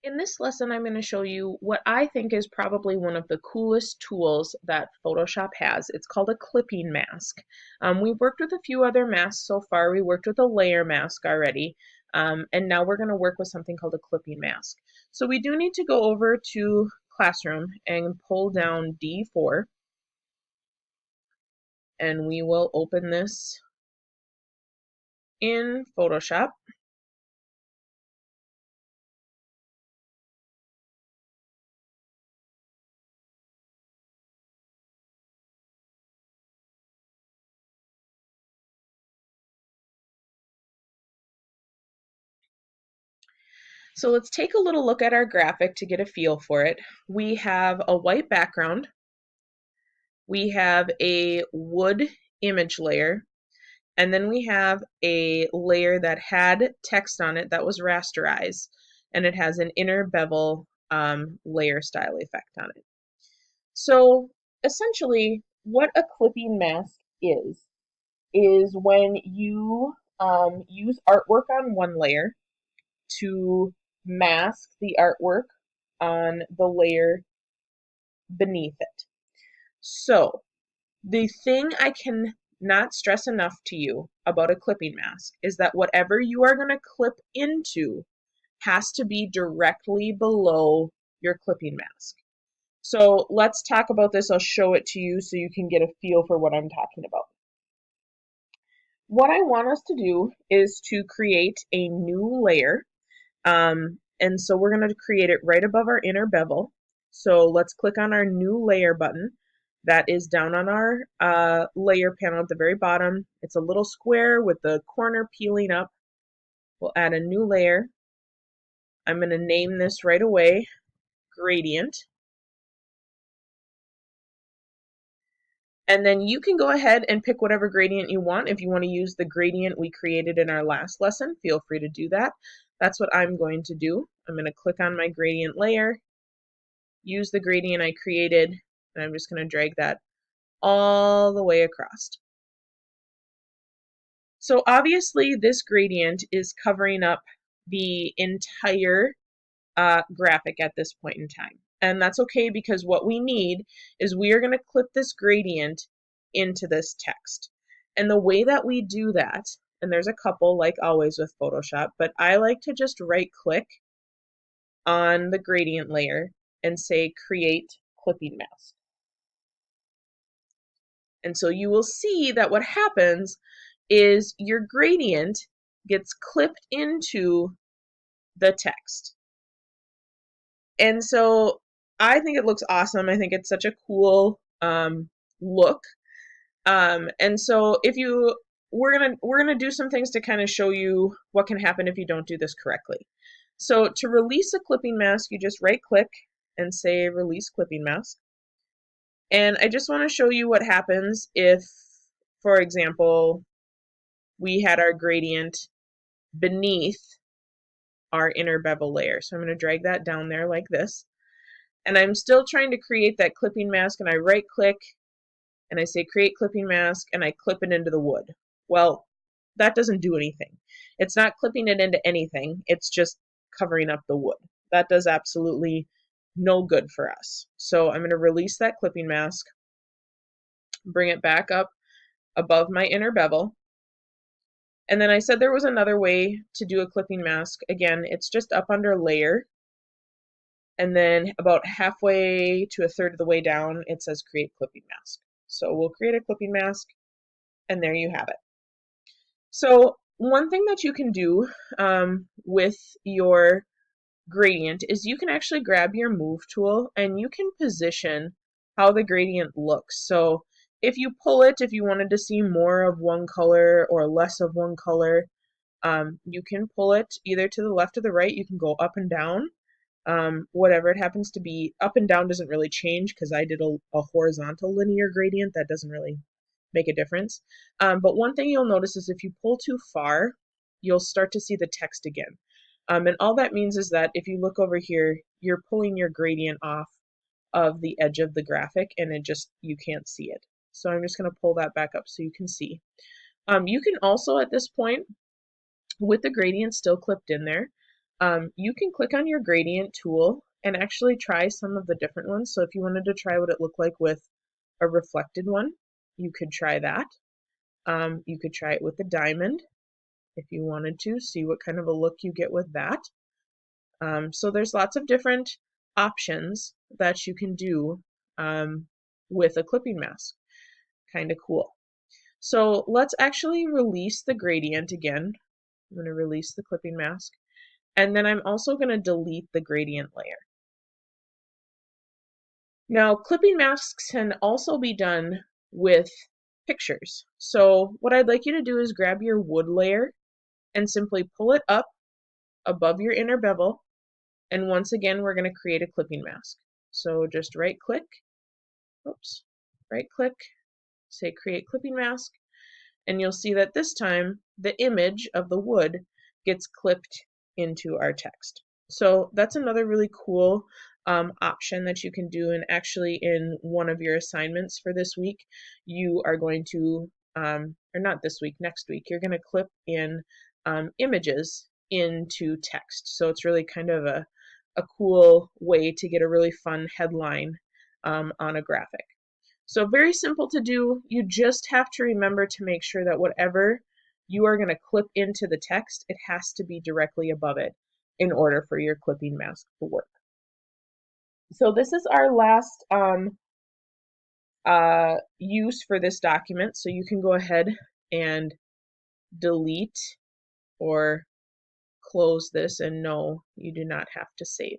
In this lesson, I'm going to show you what I think is probably one of the coolest tools that Photoshop has. It's called a clipping mask. We've worked with a few other masks so far. We worked with a layer mask already, and now we're going to work with something called a clipping mask. So we do need to go over to Classroom and pull down D4, and we will open this in Photoshop. So let's take a little look at our graphic to get a feel for it. We have a white background. We have a wood image layer, and then we have a layer that had text on it that was rasterized, and it has an inner bevel layer style effect on it. So essentially, what a clipping mask is when you use artwork on one layer to mask the artwork on the layer beneath it. So the thing I can not stress enough to you about a clipping mask is that whatever you are going to clip into has to be directly below your clipping mask. So let's talk about this. I'll show it to you so you can get a feel for what I'm talking about. What I want us to do is to create a new layer. And so we're going to create it right above our inner bevel. So let's click on our new layer button. That is down on our layer panel at the very bottom. It's a little square with the corner peeling up. We'll add a new layer. I'm going to name this right away Gradient. And then you can go ahead and pick whatever gradient you want. If you want to use the gradient we created in our last lesson, feel free to do that. That's what I'm going to do. I'm going to click on my gradient layer, use the gradient I created, and I'm just going to drag that all the way across. So obviously this gradient is covering up the entire graphic at this point in time. And that's okay because what we need is we are going to clip this gradient into this text. And the way that we do that, and there's a couple like always with Photoshop, but I like to just right click on the gradient layer and say create clipping mask. And so you will see that what happens is your gradient gets clipped into the text. And so I think it looks awesome. I think it's such a cool look. And so if you we're gonna do some things to kind of show you what can happen if you don't do this correctly. So to release a clipping mask, you just right click and say release clipping mask. And I just want to show you what happens if, for example, we had our gradient beneath our inner bevel layer. So I'm going to drag that down there like this. And I'm still trying to create that clipping mask, and I right click and I say create clipping mask and I clip it into the wood. Well, that doesn't do anything. It's not clipping it into anything. It's just covering up the wood. That does absolutely no good for us. So I'm going to release that clipping mask, bring it back up above my inner bevel. And then I said there was another way to do a clipping mask. Again, it's just up under layer. And then about halfway to a third of the way down, it says create clipping mask. So we'll create a clipping mask, and there you have it. So one thing that you can do with your gradient is you can actually grab your move tool and you can position how the gradient looks. So if you pull it, if you wanted to see more of one color or less of one color, you can pull it either to the left or the right. You can go up and down. Whatever it happens to be. Up and down doesn't really change because I did a horizontal linear gradient. That doesn't really make a difference. But one thing you'll notice is if you pull too far, you'll start to see the text again. And all that means is that if you look over here, you're pulling your gradient off of the edge of the graphic and you can't see it. So I'm just going to pull that back up so you can see. You can also at this point, with the gradient still clipped in there, you can click on your gradient tool and actually try some of the different ones. So if you wanted to try what it looked like with a reflected one, you could try that. You could try it with the diamond if you wanted to, see what kind of a look you get with that. So there's lots of different options that you can do with a clipping mask. Kind of cool. So let's actually release the gradient again. I'm going to release the clipping mask. And then I'm also going to delete the gradient layer. Now, clipping masks can also be done with pictures. So what I'd like you to do is grab your wood layer and simply pull it up above your inner bevel. And once again, we're going to create a clipping mask. So just right click, say create clipping mask, and you'll see that this time the image of the wood gets clipped into our text. So that's another really cool option that you can do. And actually in one of your assignments for this week, you are going to, or not this week, next week, you're going to clip in images into text. So it's really kind of a cool way to get a really fun headline on a graphic. So very simple to do. You just have to remember to make sure that whatever you are going to clip into the text, it has to be directly above it in order for your clipping mask to work. So this is our last use for this document. So you can go ahead and delete or close this, and no, you do not have to save.